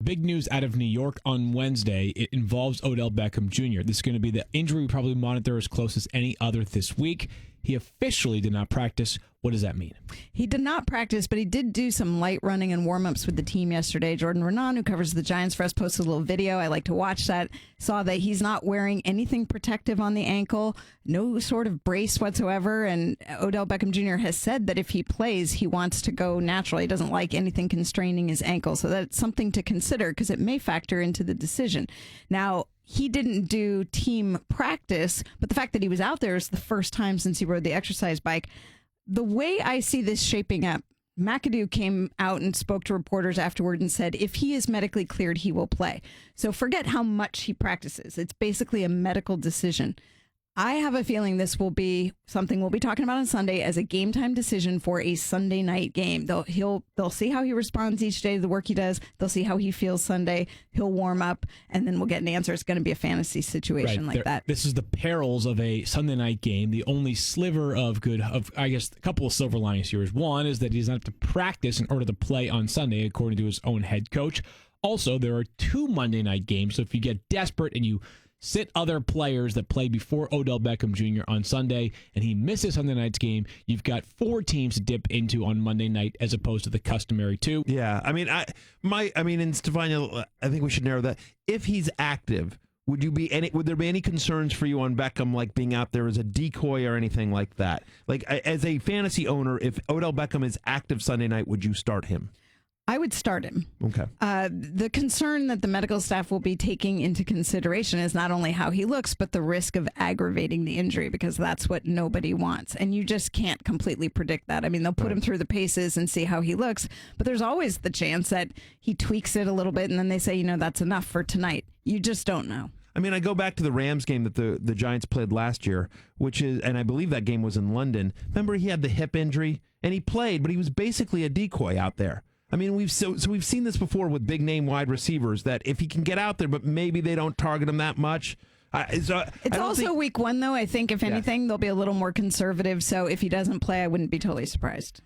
big news out of New York on Wednesday. It involves Odell Beckham Jr. This is going to be the injury we probably monitor as close as any other this week. He officially did not practice. What does that mean? He did not practice, but he did do some light running and warm-ups with the team yesterday. Jordan Renan, who covers the Giants for us, posted a little video. I like to watch that. Saw that he's not wearing anything protective on the ankle, no sort of brace whatsoever. And Odell Beckham Jr. has said that if he plays, he wants to go natural. He doesn't like anything constraining his ankle. So that's something to consider because it may factor into the decision. Now, he didn't do team practice, but the fact that he was out there is the first time since he rode the exercise bike. The way I see this shaping up, McAdoo came out and spoke to reporters afterward and said, if he is medically cleared, he will play. So forget how much he practices. It's basically a medical decision. I have a feeling this will be something we'll be talking about on Sunday as a game time decision for a Sunday night game. They'll see how he responds each day to the work he does. They'll see how he feels Sunday. He'll warm up, and then we'll get an answer. It's going to be a fantasy situation like that. This is the perils of a Sunday night game. The only sliver of I guess, a couple of silver linings here is one is that he doesn't have to practice in order to play on Sunday, according to his own head coach. Also, there are 2 Monday night games, so if you get desperate and you sit other players that play before Odell Beckham Jr. on Sunday, and he misses Sunday night's game, you've got 4 teams to dip into on Monday night as opposed to the customary 2. Yeah, I mean, and Stephania, I think we should narrow that. If he's active, would there be any concerns for you on Beckham, like being out there as a decoy or anything like that? Like, as a fantasy owner, if Odell Beckham is active Sunday night, would you start him? I would start him. Okay. The concern that the medical staff will be taking into consideration is not only how he looks, but the risk of aggravating the injury, because that's what nobody wants. And you just can't completely predict that. I mean, they'll put him through the paces and see how he looks, but there's always the chance that he tweaks it a little bit and then they say, that's enough for tonight. You just don't know. I mean, I go back to the Rams game that the Giants played last year, and I believe that game was in London. Remember, he had the hip injury, and he played, but he was basically a decoy out there. I mean, we've seen this before with big name wide receivers, that if he can get out there, but maybe they don't target him that much. It's also week 1, though. I think if anything, they'll be a little more conservative. So if he doesn't play, I wouldn't be totally surprised.